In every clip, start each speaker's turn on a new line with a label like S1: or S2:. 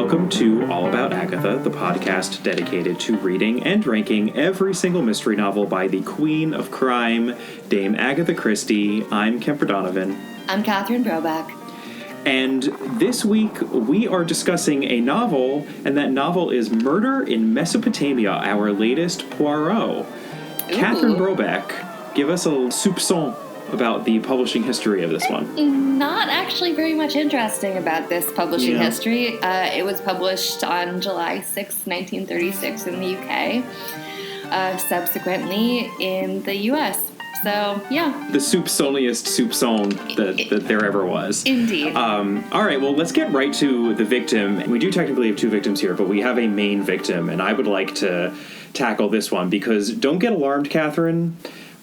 S1: Welcome to All About Agatha, the podcast dedicated to reading and ranking every single mystery novel by the Queen of Crime, Dame Agatha Christie. I'm Kemper Donovan.
S2: I'm Catherine Brobeck.
S1: And this week we are discussing a novel, and that novel is Murder in Mesopotamia, our latest Poirot. Ooh. Catherine Brobeck, give us a soupçon about the publishing history of this one.
S2: Not actually very much interesting about this publishing history. It was published on July 6, 1936 in the UK, subsequently in the US. So, yeah.
S1: The soupçoniest soupçon that there ever was.
S2: Indeed.
S1: All right, well, let's get right to the victim. We do technically have two victims here, but we have a main victim, and I would like to tackle this one because don't get alarmed, Catherine,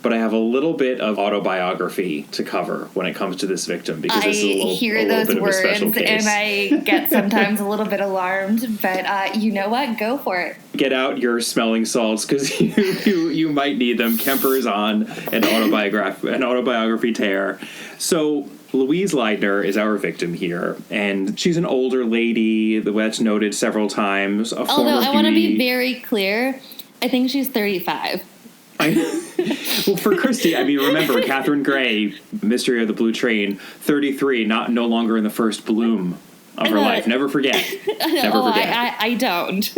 S1: but I have a little bit of autobiography to cover when it comes to this victim because this is a little bit of a special case.
S2: And I get sometimes a little bit alarmed, but you know what? Go for it.
S1: Get out your smelling salts because you might need them. Kemper is on an autobiography tear. So Louise Leidner is our victim here, and she's an older lady that's noted several times.
S2: Although I want to be very clear, I think she's 35.
S1: Well, for Christie, I mean, remember, Catherine Gray, Mystery of the Blue Train, 33, no longer in the first bloom of her life. Never forget. Never forget.
S2: I don't.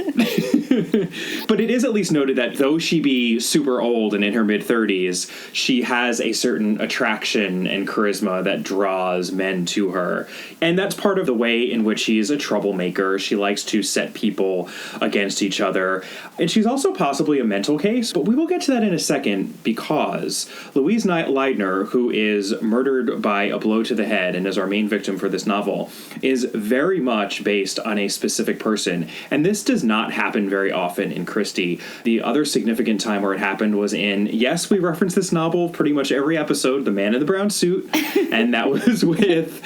S1: But it is at least noted that though she be super old and in her mid-30s, she has a certain attraction and charisma that draws men to her. And that's part of the way in which she's a troublemaker. She likes to set people against each other. And she's also possibly a mental case, but we will get to that in a second because Louise Leidner, who is murdered by a blow to the head and is our main victim for this novel, is very much based on a specific person. And this does not happen very often in Christie. The other significant time where it happened was in, yes, we reference this novel pretty much every episode, The Man in the Brown Suit, and that was with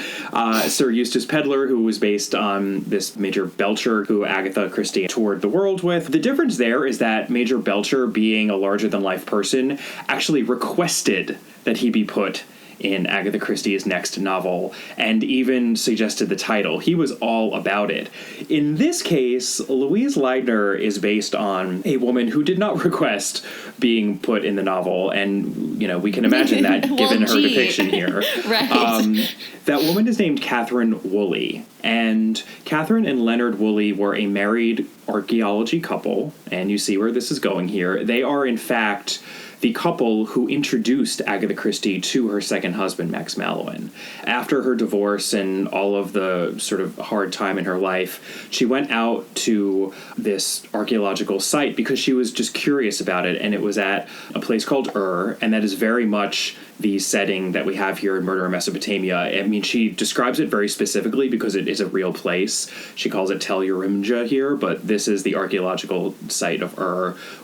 S1: Sir Eustace Pedlar, who was based on this Major Belcher, who Agatha Christie toured the world with. The difference there is that Major Belcher, being a larger-than-life person, actually requested that he be put in Agatha Christie's next novel, and even suggested the title. He was all about it. In this case, Louise Leidner is based on a woman who did not request being put in the novel, and, you know, we can imagine that given her depiction here.
S2: Right.
S1: That woman is named Catherine Woolley, and Catherine and Leonard Woolley were a married archaeology couple, and you see where this is going here. They are, in fact, the couple who introduced Agatha Christie to her second husband, Max Mallowan. After her divorce and all of the sort of hard time in her life, she went out to this archaeological site because she was just curious about it, and it was at a place called and that is very much the setting that we have here in Murder in Mesopotamia. I mean, she describes it very specifically because it is a real place. She calls it Tel Urimja here, but this is the archaeological site of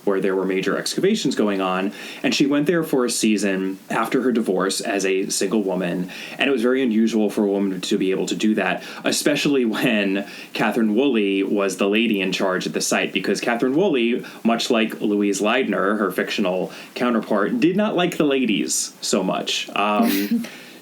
S1: where there were major excavations going on. And she went there for a season after her divorce as a single woman, and it was very unusual for a woman to be able to do that, especially when Catherine Woolley was the lady in charge at the site, because Catherine Woolley, much like Louise Leidner, her fictional counterpart, did not like the ladies so much.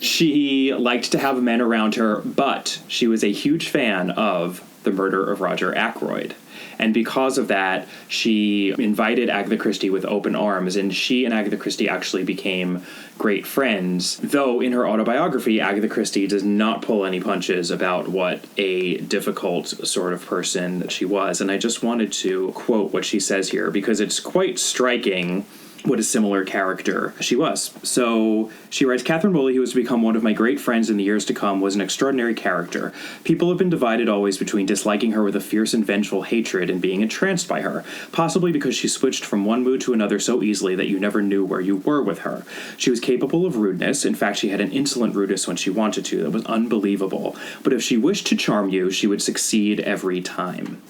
S1: She liked to have men around her, but she was a huge fan of The Murder of Roger Ackroyd. And because of that, she invited Agatha Christie with open arms, and she and Agatha Christie actually became great friends. Though in her autobiography, Agatha Christie does not pull any punches about what a difficult sort of person that she was. And I just wanted to quote what she says here because it's quite striking what a similar character she was. So she writes, Catherine Woolley, who was to become one of my great friends in the years to come, was an extraordinary character. People have been divided always between disliking her with a fierce and vengeful hatred and being entranced by her, possibly because she switched from one mood to another so easily that you never knew where you were with her. She was capable of rudeness. In fact, she had an insolent rudeness when she wanted to that was unbelievable. But if she wished to charm you, she would succeed every time.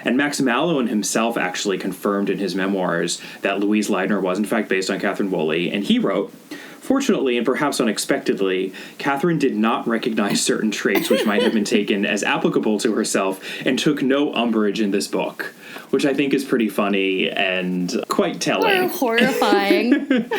S1: And Max Mallowan himself actually confirmed in his memoirs that Louise Leidner was, in fact, based on Catherine Woolley. And he wrote, fortunately, and perhaps unexpectedly, Catherine did not recognize certain traits which might have been taken as applicable to herself and took no umbrage in this book, which I think is pretty funny and quite telling.
S2: Or horrifying.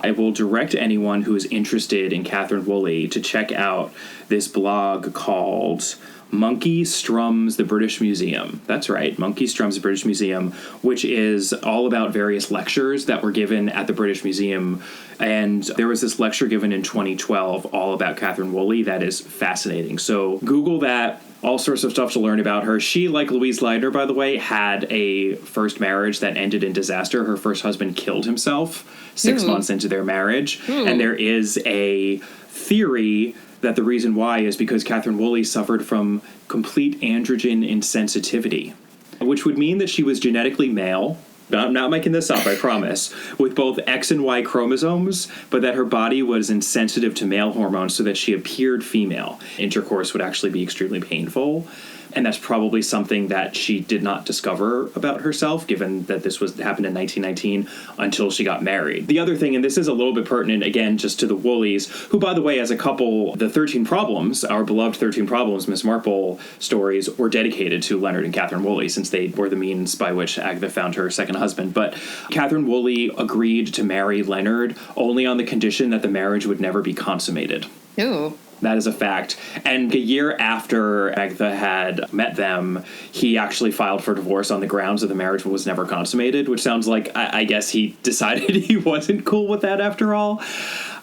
S1: I will direct anyone who is interested in Catherine Woolley to check out this blog called Monkey Strums the British Museum. That's right, Monkey Strums the British Museum, which is all about various lectures that were given at the British Museum. And there was this lecture given in 2012 all about Catherine Woolley that is fascinating. So Google that. All sorts of stuff to learn about her. She, like Louise Leidner, by the way, had a first marriage that ended in disaster. Her first husband killed himself 6 months into their marriage. And there is a theory that the reason why is because Catherine Woolley suffered from complete androgen insensitivity, which would mean that she was genetically male. I'm not making this up, I promise, with both X and Y chromosomes, but that her body was insensitive to male hormones so that she appeared female. Intercourse would actually be extremely painful. And that's probably something that she did not discover about herself, given that this happened in 1919 until she got married. The other thing, and this is a little bit pertinent, again, just to the Woolleys, who, by the way, as a couple, the 13 Problems, our beloved 13 Problems, Miss Marple stories, were dedicated to Leonard and Catherine Woolley, since they were the means by which Agatha found her second husband. But Catherine Woolley agreed to marry Leonard only on the condition that the marriage would never be consummated.
S2: Ooh.
S1: That is a fact. And a year after Agatha had met them, he actually filed for divorce on the grounds that the marriage was never consummated, which sounds like, I guess he decided he wasn't cool with that after all.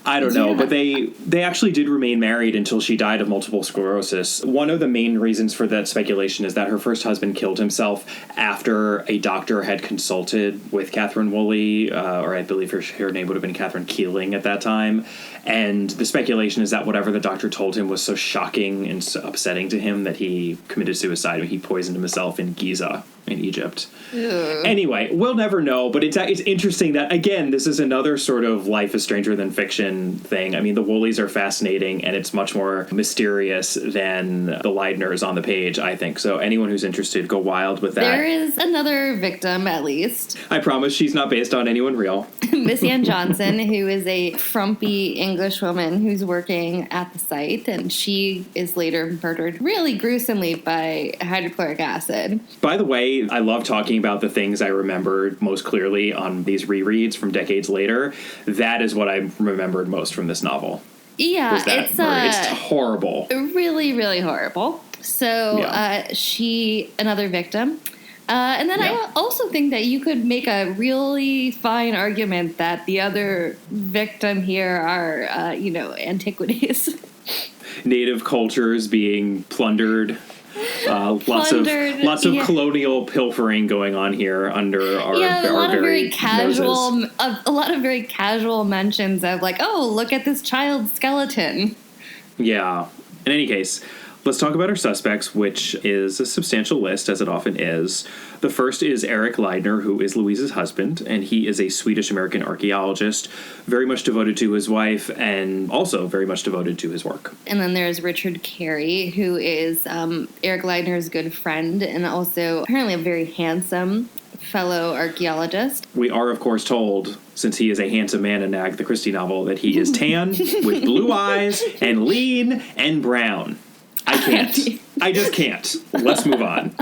S1: I don't know, but they actually did remain married until she died of multiple sclerosis. One of the main reasons for that speculation is that her first husband killed himself after a doctor had consulted with Catherine Woolley, or I believe her name would have been Catherine Keeling at that time. And the speculation is that whatever the doctor told him was so shocking and so upsetting to him that he committed suicide when he poisoned himself in Giza in Egypt. Ugh. Anyway, we'll never know, but it's interesting that, again, this is another sort of life is stranger than fiction thing. I mean, the Woolleys are fascinating, and it's much more mysterious than the Leidners on the page, I think. So anyone who's interested, go wild with that.
S2: There is another victim, at least.
S1: I promise she's not based on anyone real.
S2: Miss Ann Johnson, who is a frumpy English woman who's working at the site, and she is later murdered really gruesomely by hydrochloric acid.
S1: By the way, I love talking about the things I remembered most clearly on these rereads from decades later. That is what I remembered most from this novel.
S2: Yeah,
S1: it's horrible.
S2: Really, really horrible. So another victim. And then I also think that you could make a really fine argument that the other victim here are, antiquities. Native
S1: cultures being plundered. Lots of colonial pilfering going on here under our
S2: a lot of very
S1: casual
S2: a lot of very casual mentions of like, oh, look at this child's skeleton.
S1: Yeah. In any case, let's talk about our suspects, which is a substantial list, as it often is. The first is Eric Leidner, who is Louise's husband, and he is a Swedish-American archaeologist, very much devoted to his wife and also very much devoted to his work.
S2: And then there's Richard Carey, who is Eric Leidner's good friend and also apparently a very handsome fellow archaeologist.
S1: We are, of course, told, since he is a handsome man in an Agatha Christie novel, that he is tan with blue eyes and lean and brown. I can't. I just can't. Let's move on.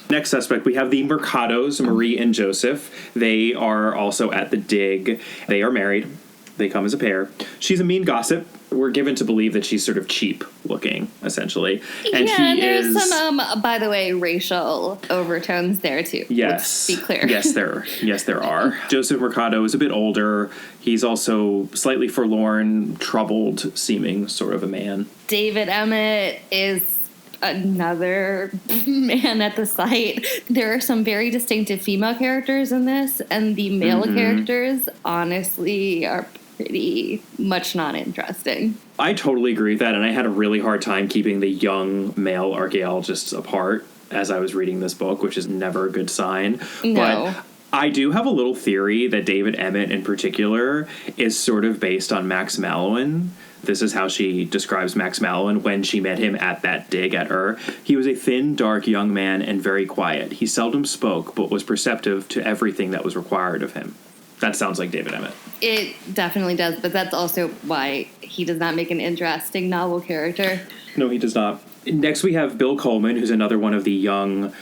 S1: Next suspect, we have the Mercados, Marie and Joseph. They are also at the dig. They are married. They come as a pair. She's a mean gossip. We're given to believe that she's sort of cheap looking, essentially. And
S2: there's some, by the way, racial overtones there, too.
S1: Yes.
S2: Let's be clear.
S1: Yes, there are. Joseph Mercado is a bit older. He's also slightly forlorn, troubled seeming sort of a man.
S2: David Emmett is another man at the site. There are some very distinctive female characters in this, and the male characters, honestly, are pretty much not interesting. I
S1: totally agree with that, and I had a really hard time keeping the young male archaeologists apart as I was reading this book, which is never a good sign.
S2: No.
S1: But I do have a little theory that David Emmett in particular is sort of based on Max Mallowan. This is how she describes Max Mallowan when she met him at that dig at her. He was a thin, dark young man and very quiet. He seldom spoke, but was perceptive to everything that was required of him. That sounds like David Emmett.
S2: It definitely does, but that's also why he does not make an interesting novel character.
S1: No, he does not. Next, we have Bill Coleman, who's another one of the young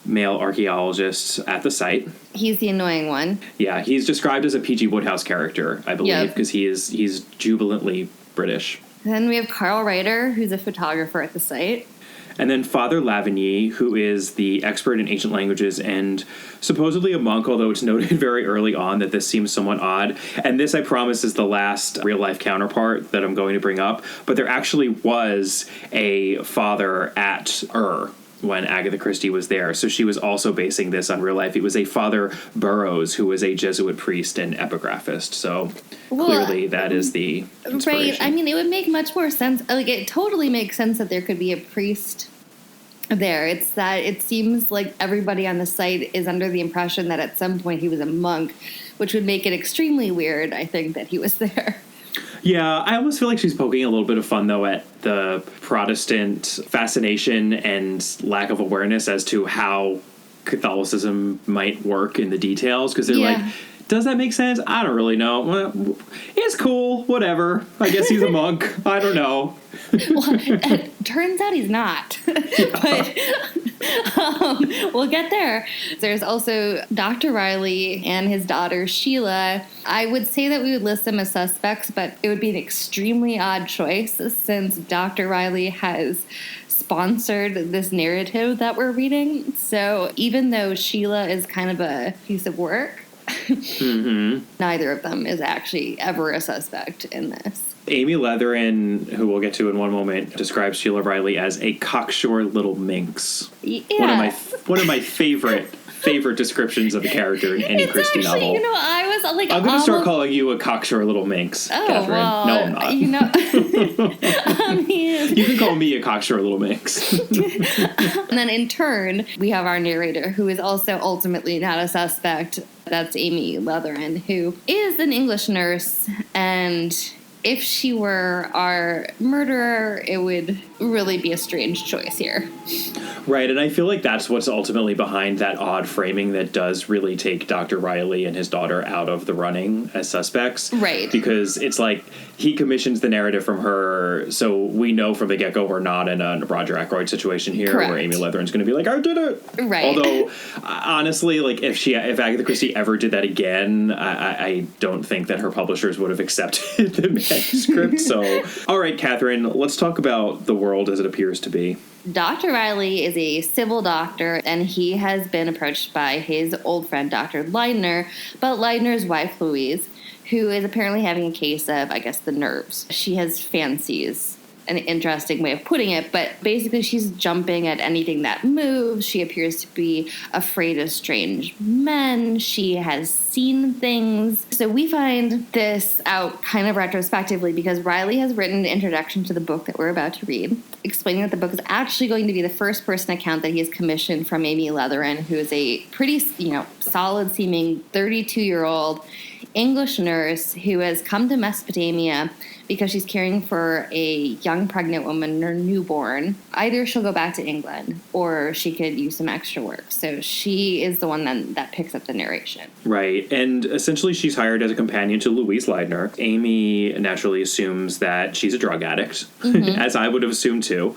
S1: male archaeologists at the site.
S2: He's the annoying one.
S1: Yeah, he's described as a P.G. Wodehouse character, I believe, because he's jubilantly British.
S2: Then we have Carl Reiter, who's a photographer at the site.
S1: And then Father Lavigny, who is the expert in ancient languages and supposedly a monk, although it's noted very early on that this seems somewhat odd. And this, I promise, is the last real-life counterpart that I'm going to bring up. But there actually was a father at Ur when Agatha Christie was there. So she was also basing this on real life. It was a Father Burroughs, who was a Jesuit priest and epigraphist. So clearly that is the inspiration.
S2: Right. I mean, it would make much more sense. Like, it totally makes sense that there could be a priest there. It's that it seems like everybody on the site is under the impression that at some point he was a monk, which would make it extremely weird, I think, that he was there.
S1: Yeah, I almost feel like she's poking a little bit of fun, though, at the Protestant fascination and lack of awareness as to how Catholicism might work in the details, because they're like, does that make sense? I don't really know. Well, it's cool, whatever. I guess he's a monk. I don't know.
S2: Well, it turns out he's not. But we'll get there. There's also Dr. Riley and his daughter, Sheila. I would say that we would list them as suspects, but it would be an extremely odd choice since Dr. Riley has sponsored this narrative that we're reading. So even though Sheila is kind of a piece of work, neither of them is actually ever a suspect in this.
S1: Amy Leatherin, who we'll get to in one moment, describes Sheila Riley as a cocksure little minx.
S2: Yeah.
S1: One of my favorite descriptions of a character in any Christie novel.
S2: You know, I was like,
S1: I'm going to start calling you a cocksure little minx, Catherine.
S2: Well,
S1: no, I'm not.
S2: You know, I mean,
S1: you can call me a cocksure little minx.
S2: And then in turn, we have our narrator, who is also ultimately not a suspect. That's Amy Leatherin, who is an English nurse, and if she were our murderer, it would really be a strange choice here.
S1: Right, and I feel like that's what's ultimately behind that odd framing that does really take Dr. Riley and his daughter out of the running as suspects.
S2: Right.
S1: Because it's like he commissions the narrative from her, so we know from the get-go we're not in a Roger Ackroyd situation here.
S2: Correct.
S1: Where Amy Leatherin's going to be like, I did it!
S2: Right.
S1: Although, honestly, like if Agatha Christie ever did that again, I don't think that her publishers would have accepted the manuscript. So, all right, Catherine, let's talk about the world as it appears to be.
S2: Dr. Riley is a civil doctor, and he has been approached by his old friend, Dr. Leidner, about Leidner's wife, Louise, who is apparently having a case of, I guess, the nerves. She has fancies. An interesting way of putting it, but basically she's jumping at anything that moves. She appears to be afraid of strange men. She has seen things. So we find this out kind of retrospectively because Riley has written an introduction to the book that we're about to read, explaining that the book is actually going to be the first person account that he has commissioned from Amy Leatherin, who is a pretty, solid-seeming 32-year-old English nurse who has come to Mesopotamia because she's caring for a young pregnant woman or newborn. Either she'll go back to England or she could use some extra work. So she is the one that picks up the narration.
S1: Right. And essentially she's hired as a companion to Louise Leidner. Amy naturally assumes that she's a drug addict, as I would have assumed too,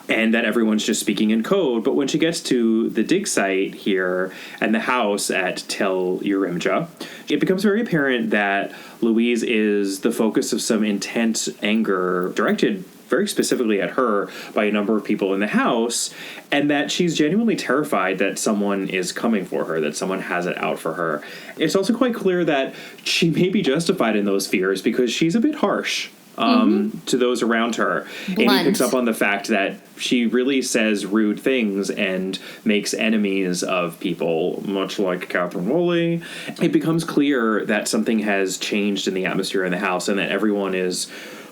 S1: and that everyone's just speaking in code. But when she gets to the dig site here and the house at Tel Urimja, it becomes very apparent that Louise is the focus of some intense anger directed very specifically at her by a number of people in the house, and that she's genuinely terrified that someone is coming for her, that someone has it out for her. It's also quite clear that she may be justified in those fears because she's a bit harsh to those around her.
S2: Blunt.
S1: Amy picks up on the fact that she really says rude things and makes enemies of people, much like Catherine Woolley. It becomes clear that something has changed in the atmosphere in the house and that everyone is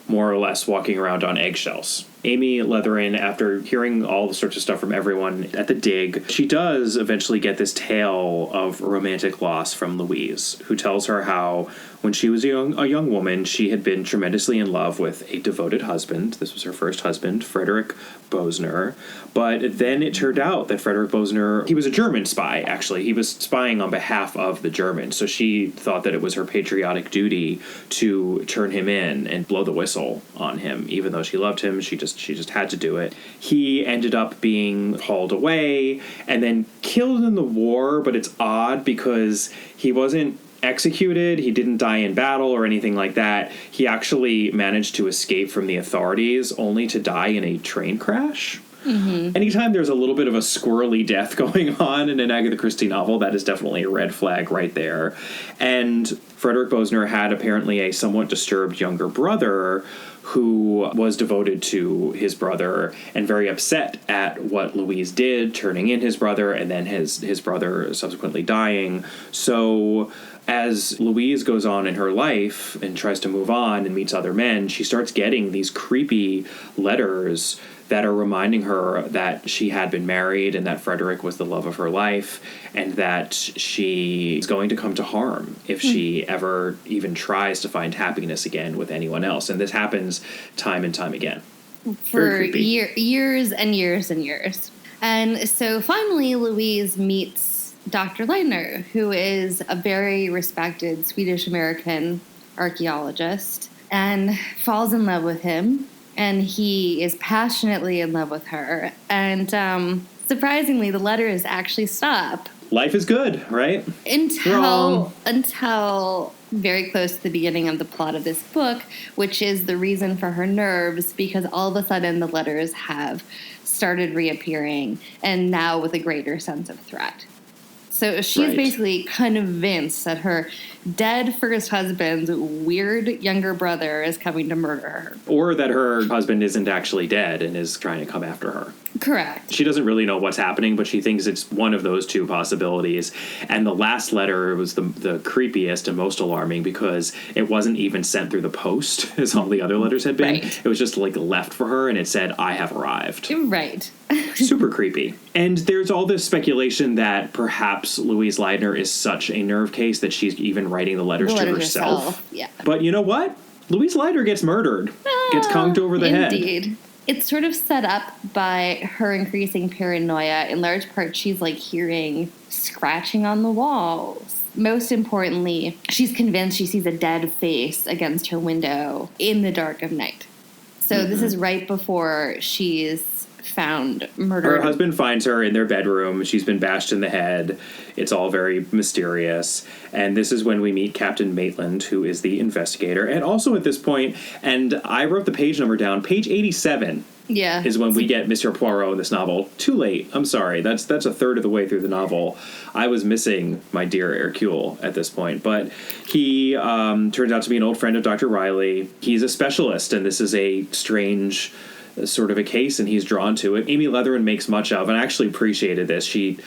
S1: more or less walking around on eggshells. Amy Leatherin, after hearing all the sorts of stuff from everyone at the dig, she does eventually get this tale of romantic loss from Louise, who tells her how when she was a young woman, she had been tremendously in love with a devoted husband. This was her first husband, Frederick Bosner. But then it turned out that Frederick Bosner, he was a German spy, actually. He was spying on behalf of the Germans. So she thought that it was her patriotic duty to turn him in and blow the whistle on him. Even though she loved him, she just had to do it. He ended up being hauled away and then killed in the war, but it's odd because he wasn't executed. He didn't die in battle or anything like that. He actually managed to escape from the authorities only to die in a train crash. Mm-hmm. Anytime there's a little bit of a squirrely death going on in an Agatha Christie novel, that is definitely a red flag right there. And Frederick Bosner had apparently a somewhat disturbed younger brother who was devoted to his brother and very upset at what Louise did, turning in his brother, and then his brother subsequently dying. So as Louise goes on in her life and tries to move on and meets other men, she starts getting these creepy letters that are reminding her that she had been married and that Frederick was the love of her life and that she is going to come to harm if she ever even tries to find happiness again with anyone else. And this happens time and time again.
S2: For years and years and years. And so finally Louise meets Dr. Leitner, who is a very respected Swedish-American archaeologist, and falls in love with him. And he is passionately in love with her. And surprisingly, the letters actually stop.
S1: Life is good, right?
S2: Until very close to the beginning of the plot of this book, which is the reason for her nerves, because all of a sudden the letters have started reappearing, and now with a greater sense of threat. So she's basically convinced that her dead first husband's weird younger brother is coming to murder her.
S1: Or that her husband isn't actually dead and is trying to come after her.
S2: Correct.
S1: She doesn't really know what's happening, but she thinks it's one of those two possibilities. And the last letter was the creepiest and most alarming because it wasn't even sent through the post, as all the other letters had been. Right. It was just like left for her, and it said, "I have arrived."
S2: Right.
S1: Super creepy. And there's all this speculation that perhaps Louise Leitner is such a nerve case that she's even writing the letters to herself.
S2: Yeah.
S1: But you know what? Louise Leitner gets murdered. Gets conked over the head.
S2: Indeed. It's sort of set up by her increasing paranoia. In large part, she's like hearing scratching on the walls. Most importantly, she's convinced she sees a dead face against her window in the dark of night. So this is right before she's found murdered.
S1: Her husband finds her in their bedroom. She's been bashed in the head. It's all very mysterious. And this is when we meet Captain Maitland, who is the investigator. And also at this point, and I wrote the page number down, page 87 is when we get Monsieur Poirot in this novel. Too late. I'm sorry. That's a third of the way through the novel. I was missing my dear Hercule at this point. But he turns out to be an old friend of Dr. Riley. He's a specialist, and this is a strange sort of a case, and he's drawn to it. Amy Leatherman makes much of, and I actually appreciated this. She,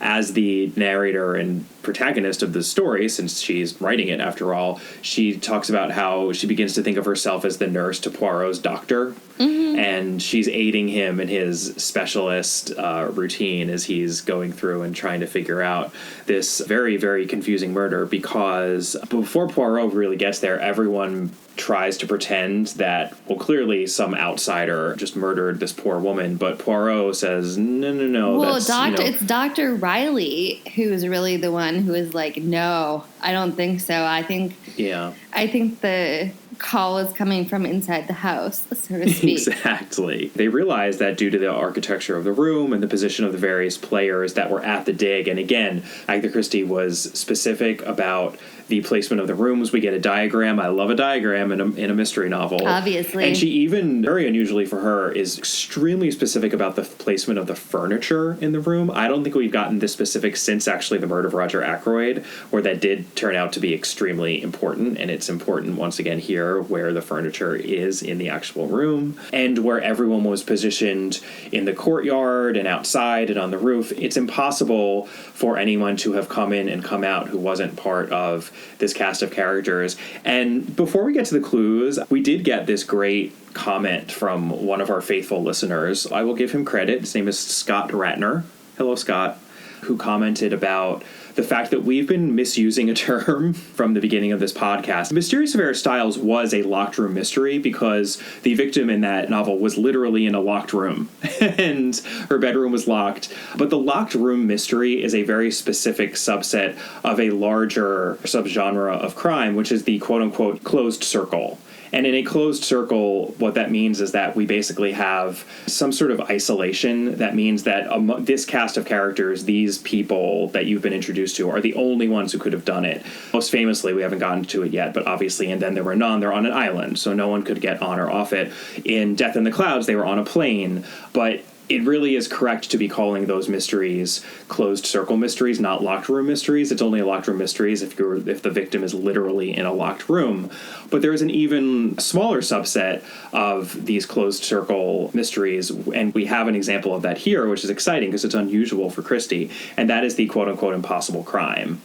S1: as the narrator and protagonist of the story, since she's writing it after all, she talks about how she begins to think of herself as the nurse to Poirot's doctor, and she's aiding him in his specialist routine as he's going through and trying to figure out this very, very confusing murder, because before Poirot really gets there, everyone tries to pretend that, well, clearly some outsider just murdered this poor woman, but Poirot says, no.
S2: Well, it's Dr. Riley who is really the one who is like, no, I don't think so. I think the call is coming from inside the house, so to speak.
S1: Exactly. They realized that due to the architecture of the room and the position of the various players that were at the dig, and again, Agatha Christie was specific about the placement of the rooms. We get a diagram. I love a diagram in a mystery novel.
S2: Obviously.
S1: And she even, very unusually for her, is extremely specific about the placement of the furniture in the room. I don't think we've gotten this specific since actually The Murder of Roger Ackroyd, where that did turn out to be extremely important. And it's important once again here where the furniture is in the actual room and where everyone was positioned in the courtyard and outside and on the roof. It's impossible for anyone to have come in and come out who wasn't part of this cast of characters. And before we get to the clues, we did get this great comment from one of our faithful listeners. I will give him credit. His name is Scott Ratner. Hello, Scott. Who commented about the fact that we've been misusing a term from the beginning of this podcast. Mysterious Affair Styles was a locked room mystery because the victim in that novel was literally in a locked room and her bedroom was locked. But the locked room mystery is a very specific subset of a larger subgenre of crime, which is the quote-unquote closed circle. And in a closed circle, what that means is that we basically have some sort of isolation. That means that this cast of characters, these people that you've been introduced to, are the only ones who could have done it. Most famously, we haven't gotten to it yet, but obviously And Then There Were None, they're on an island, so no one could get on or off it. In Death in the Clouds, they were on a plane, but it really is correct to be calling those mysteries closed circle mysteries, not locked room mysteries. It's only a locked room mysteries if the victim is literally in a locked room. But there is an even smaller subset of these closed circle mysteries, and we have an example of that here, which is exciting because it's unusual for Christie, and that is the quote-unquote impossible crime.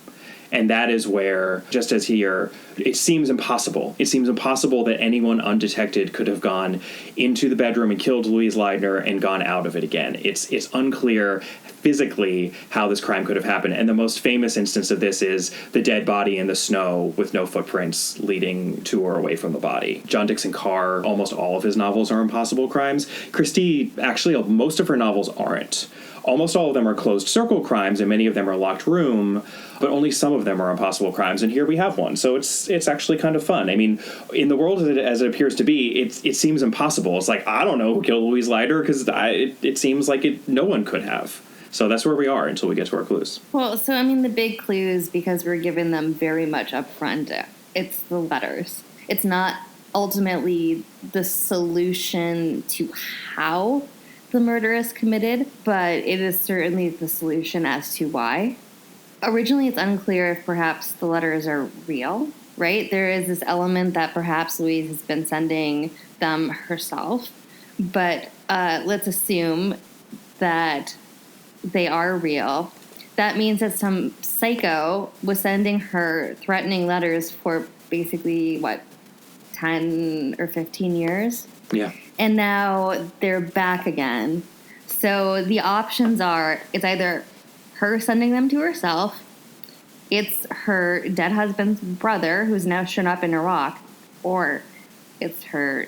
S1: And that is where, just as here, it seems impossible. It seems impossible that anyone undetected could have gone into the bedroom and killed Louise Leidner and gone out of it again. It's unclear physically how this crime could have happened. And the most famous instance of this is the dead body in the snow with no footprints leading to or away from the body. John Dixon Carr, almost all of his novels are impossible crimes. Christie, actually, most of her novels aren't. Almost all of them are closed circle crimes, and many of them are locked room, but only some of them are impossible crimes, and here we have one. So it's actually kind of fun. I mean, in the world as it appears to be, it seems impossible. It's like, I don't know who killed Louise Leidner, because it seems like no one could have. So that's where we are until we get to our clues.
S2: Well, so, I mean, the big clues, because we're given them very much up front, it's the letters. It's not ultimately the solution to how the murder is committed, but it is certainly the solution as to why. Originally, it's unclear if perhaps the letters are real, right? There is this element that perhaps Louise has been sending them herself, but let's assume that they are real. That means that some psycho was sending her threatening letters for basically, 10 or 15 years?
S1: Yeah.
S2: And now they're back again. So the options are, it's either her sending them to herself, it's her dead husband's brother who's now shown up in Iraq, or it's her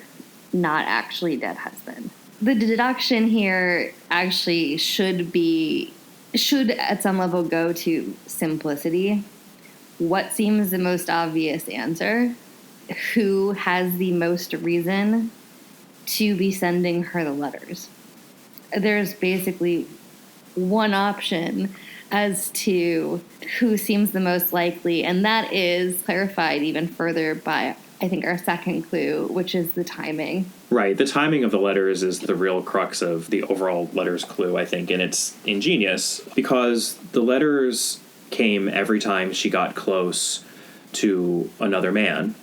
S2: not actually dead husband. The deduction here actually should at some level go to simplicity. What seems the most obvious answer? Who has the most reason to be sending her the letters? There's basically one option as to who seems the most likely, and that is clarified even further by, I think, our second clue, which is the timing.
S1: Right. The timing of the letters is the real crux of the overall letters clue, I think, and it's ingenious because the letters came every time she got close to another man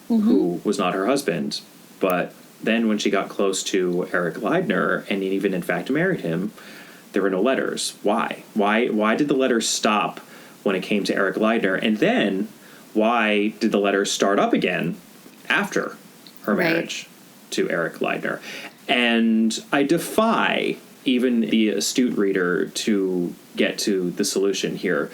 S1: who was not her husband, but then when she got close to Eric Leidner and even, in fact, married him, there were no letters. Why? Why did the letters stop when it came to Eric Leidner? And then why did the letters start up again after her marriage to Eric Leidner? And I defy even the astute reader to get to the solution here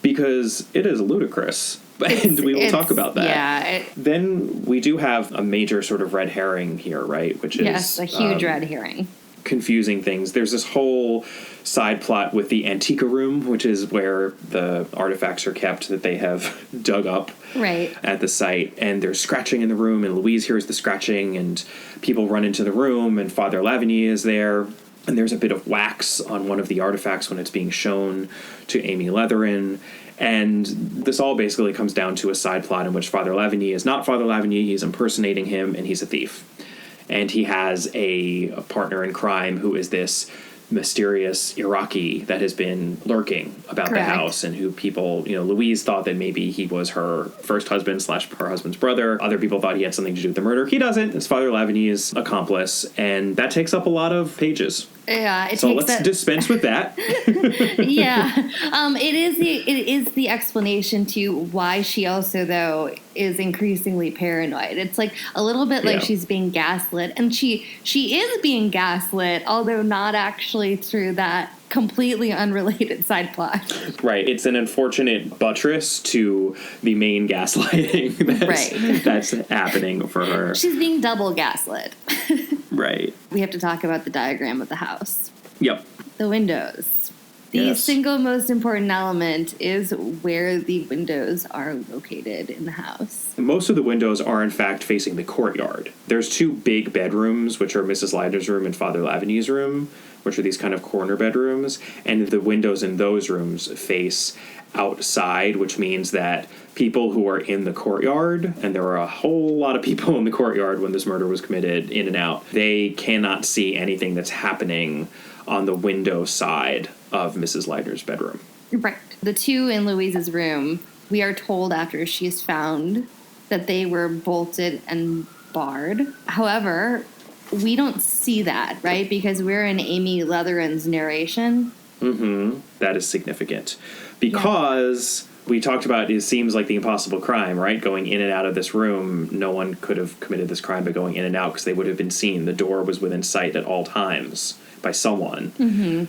S1: because it is ludicrous. And we will talk about that.
S2: Yeah.
S1: Then we do have a major sort of red herring here, right? Which is
S2: a huge red herring.
S1: Confusing things. There's this whole side plot with the Antica Room, which is where the artifacts are kept that they have dug up at the site. And there's scratching in the room, and Louise hears the scratching, and people run into the room, and Father Lavigny is there. And there's a bit of wax on one of the artifacts when it's being shown to Amy Leatherin. And this all basically comes down to a side plot in which Father Lavigny is not Father Lavigny, he's impersonating him, and he's a thief. And he has a partner in crime who is this mysterious Iraqi that has been lurking about the house and who people, Louise thought that maybe he was her first husband / her husband's brother. Other people thought he had something to do with the murder. He doesn't. It's Father Lavigny's accomplice, and that takes up a lot of pages.
S2: Yeah,
S1: let's dispense with that.
S2: Yeah, it is the explanation to why she also, though, is increasingly paranoid. It's like a little bit like she's being gaslit, and she is being gaslit, although not actually through that completely unrelated side plot. Right.
S1: It's an unfortunate buttress to the main gaslighting that's happening for her.
S2: She's being double gaslit.
S1: Right.
S2: We have to talk about the diagram of the house.
S1: Yep.
S2: The windows, The single most important element is where the windows are located in the house.
S1: Most of the windows are, in fact, facing the courtyard. There's two big bedrooms, which are Mrs. Leidner's room and Father Lavigny's room, which are these kind of corner bedrooms. And the windows in those rooms face outside, which means that people who are in the courtyard, and there were a whole lot of people in the courtyard when this murder was committed, in and out, they cannot see anything that's happening on the window side of Mrs. Leidner's bedroom.
S2: Right. The two in Louise's room, we are told after she's found that they were bolted and barred. However, we don't see that, right? Because we're in Amy Leatherin's narration.
S1: Mm-hmm. That is significant. Because we talked about it seems like the impossible crime, right? Going in and out of this room, no one could have committed this crime by going in and out because they would have been seen. The door was within sight at all times by someone. Mm-hmm.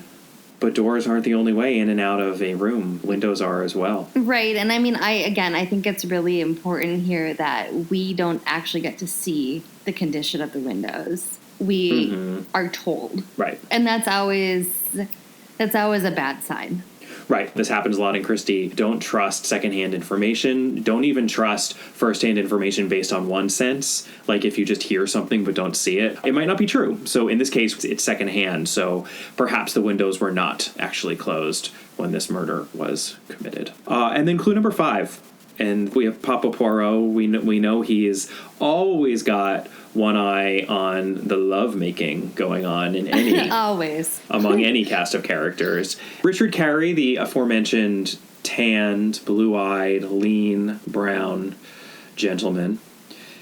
S1: But doors aren't the only way in and out of a room. Windows are as well. Right.
S2: And I mean, I think it's really important here that we don't actually get to see the condition of the windows. We are told.
S1: Right.
S2: And that's always a bad sign.
S1: Right. This happens a lot in Christie. Don't trust secondhand information. Don't even trust firsthand information based on one sense. Like if you just hear something but don't see it, it might not be true. So in this case, it's secondhand. So perhaps the windows were not actually closed when this murder was committed. And then clue number 5. And we have Papa Poirot. We know he's always got one eye on the lovemaking going on in any
S2: always
S1: among any cast of characters. Richard Carey, the aforementioned tanned, blue-eyed, lean, brown gentleman,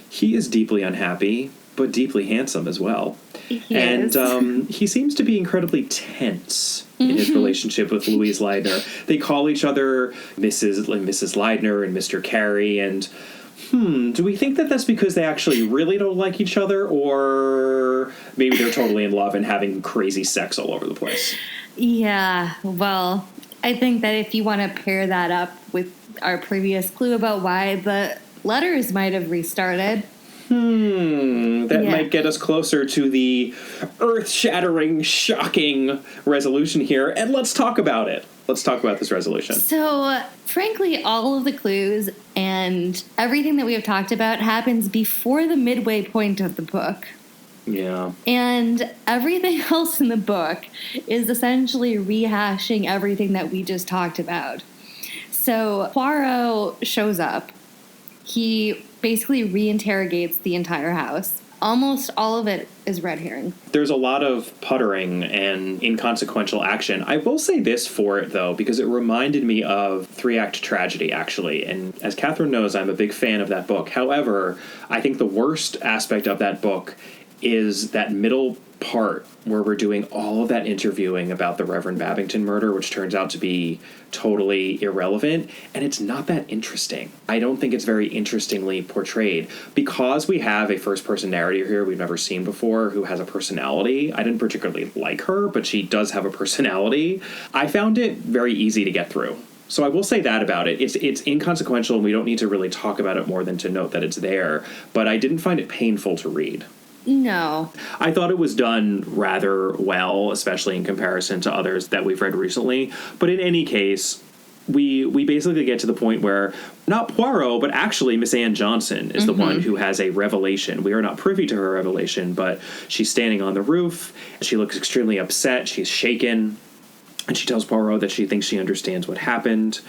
S1: he is deeply unhappy, but deeply handsome as well. He seems to be incredibly tense in his relationship with Louise Leidner. They call each other Mrs. Leidner and Mr. Carey, and do we think that that's because they actually really don't like each other, or maybe they're totally in love and having crazy sex all over the place?
S2: Yeah, well, I think that if you want to pair that up with our previous clue about why the letters might have restarted...
S1: That might get us closer to the earth-shattering, shocking resolution here. And let's talk about it. Let's talk about this resolution.
S2: So, frankly, all of the clues and everything that we have talked about happens before the midway point of the book.
S1: Yeah.
S2: And everything else in the book is essentially rehashing everything that we just talked about. So, Poirot shows up. He basically reinterrogates the entire house. Almost all of it is red herring.
S1: There's a lot of puttering and inconsequential action. I will say this for it, though, because it reminded me of 3-Act Tragedy, actually. And as Catherine knows, I'm a big fan of that book. However, I think the worst aspect of that book is that middle part where we're doing all of that interviewing about the Reverend Babington murder, which turns out to be totally irrelevant, and it's not that interesting. I don't think it's very interestingly portrayed. Because we have a first-person narrator here we've never seen before who has a personality, I didn't particularly like her, but she does have a personality, I found it very easy to get through. So I will say that about it. It's inconsequential, and we don't need to really talk about it more than to note that it's there, but I didn't find it painful to read.
S2: No.
S1: I thought it was done rather well, especially in comparison to others that we've read recently. But in any case, we basically get to the point where not Poirot, but actually Miss Anne Johnson is the one who has a revelation. We are not privy to her revelation, but she's standing on the roof. She looks extremely upset. She's shaken. And she tells Poirot that she thinks she understands what happened.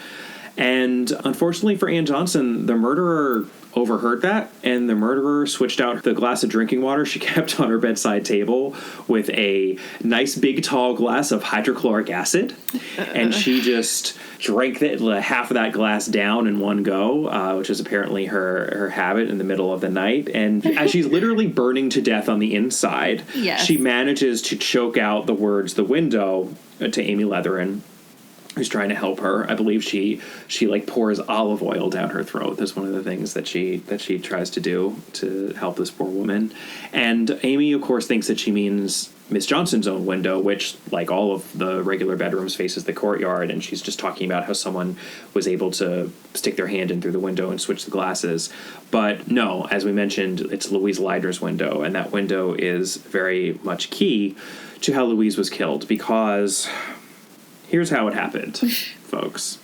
S1: And unfortunately for Anne Johnson, the murderer overheard that, and the murderer switched out the glass of drinking water she kept on her bedside table with a nice big tall glass of hydrochloric acid, and she just drank half of that glass down in one go, which is apparently her habit in the middle of the night. And as she's literally burning to death on the inside, she manages to choke out the words "the window" to Amy Leatherin, who's trying to help her. I believe she like pours olive oil down her throat. That's one of the things that she tries to do to help this poor woman. And Amy, of course, thinks that she means Miss Johnson's own window, which, like all of the regular bedrooms, faces the courtyard. And she's just talking about how someone was able to stick their hand in through the window and switch the glasses. But no, as we mentioned, it's Louise Leidner's window, and that window is very much key to how Louise was killed, because here's how it happened, folks.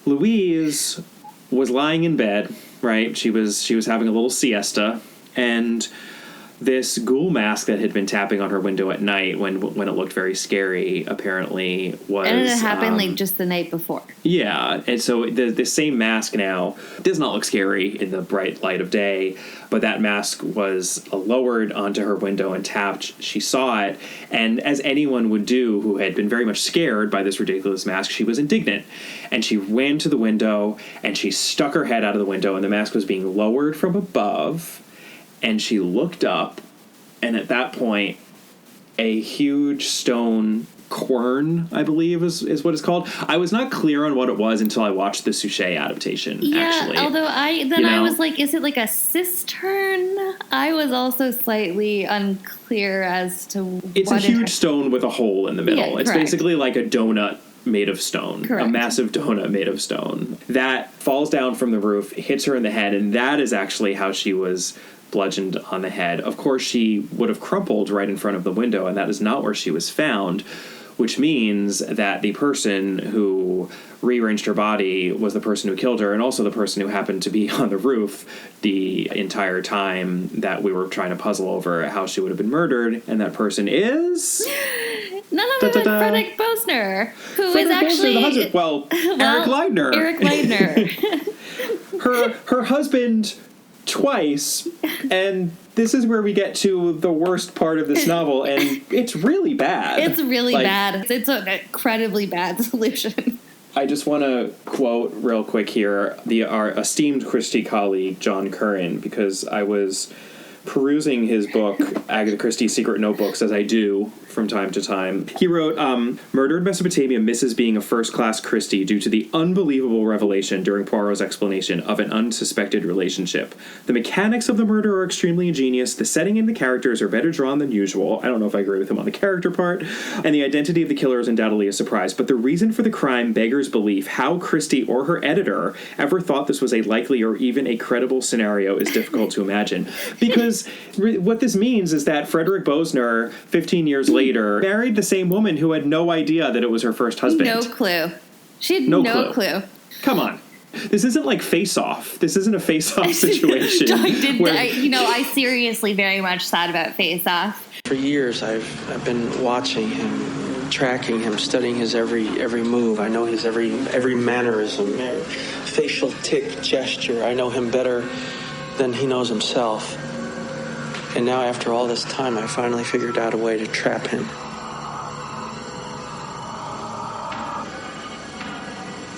S1: Louise was lying in bed, right? She was having a little siesta, and this ghoul mask that had been tapping on her window at night when it looked very scary apparently was...
S2: And it happened like just the night before.
S1: Yeah, and so the same mask now does not look scary in the bright light of day, but that mask was lowered onto her window and tapped. She saw it, and as anyone would do who had been very much scared by this ridiculous mask, she was indignant. And she ran to the window, and she stuck her head out of the window, and the mask was being lowered from above. And she looked up, and at that point, a huge stone quern, I believe is what it's called. I was not clear on what it was until I watched the Suchet adaptation, actually.
S2: Although I was like, is it like a cistern? I was also slightly unclear as to
S1: It's a huge stone with a hole in the middle.
S2: Yeah,
S1: it's basically like a donut made of stone.
S2: Correct.
S1: A massive donut made of stone. That falls down from the roof, hits her in the head, and that is actually how she was bludgeoned on the head. Of course, she would have crumpled right in front of the window, and that is not where she was found, which means that the person who rearranged her body was the person who killed her, and also the person who happened to be on the roof the entire time that we were trying to puzzle over how she would have been murdered, and that person is...
S2: None other than Frederick Bosner, who is actually...
S1: the husband. Well, Eric Leidner.
S2: Eric Leidner.
S1: her husband... twice, and this is where we get to the worst part of this novel, and it's really bad.
S2: It's really bad. It's an incredibly bad solution.
S1: I just want to quote real quick here our esteemed Christie colleague, John Curran, because I was perusing his book, Agatha Christie's Secret Notebooks, as I do from time to time. He wrote, Murder in Mesopotamia misses being a first-class Christie due to the unbelievable revelation during Poirot's explanation of an unsuspected relationship. The mechanics of the murder are extremely ingenious, the setting and the characters are better drawn than usual. I don't know if I agree with him on the character part. And the identity of the killer is undoubtedly a surprise. But the reason for the crime beggars belief. How Christie or her editor ever thought this was a likely or even a credible scenario is difficult to imagine. Because what this means is that Frederick Bosner, 15 years later, married the same woman who had no idea that it was her first husband.
S2: No clue. She had no clue.
S1: Come on. This isn't like Face Off. This isn't a Face Off situation.
S2: I seriously very much thought about Face Off.
S3: For years, I've been watching him, tracking him, studying his every move. I know his every mannerism, facial tic, gesture. I know him better than he knows himself. And now, after all this time, I finally figured out a way to trap him.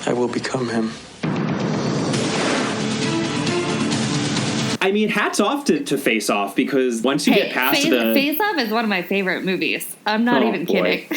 S3: I will become him.
S1: I mean, hats off to Face Off, because once you get past
S2: Face Off is one of my favorite movies. I'm not even kidding.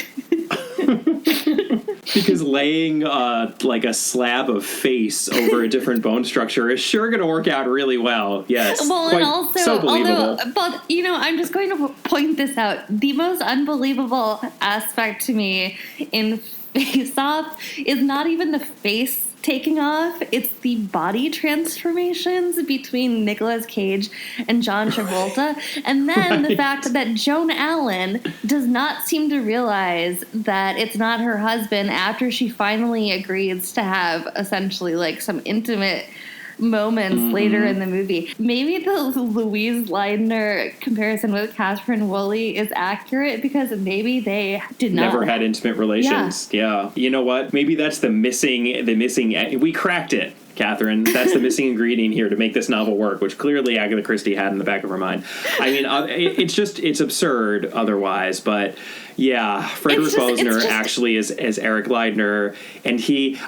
S1: Because laying like a slab of face over a different bone structure is sure going to work out really well. Yes.
S2: Well, and also,
S1: so believable.
S2: I'm just going to point this out. The most unbelievable aspect to me in Face Off is not even the face taking off. It's the body transformations between Nicolas Cage and John Travolta. And then the fact that Joan Allen does not seem to realize that it's not her husband after she finally agrees to have essentially like some intimate moments later in the movie. Maybe the Louise Leidner comparison with Catherine Woolley is accurate, because maybe they did not
S1: never had intimate relations. Yeah. You know what? Maybe that's the missing. We cracked it, Catherine. That's the missing ingredient here to make this novel work, which clearly Agatha Christie had in the back of her mind. I mean, it's absurd otherwise, but yeah, Frederick Bosner actually is Eric Leidner, and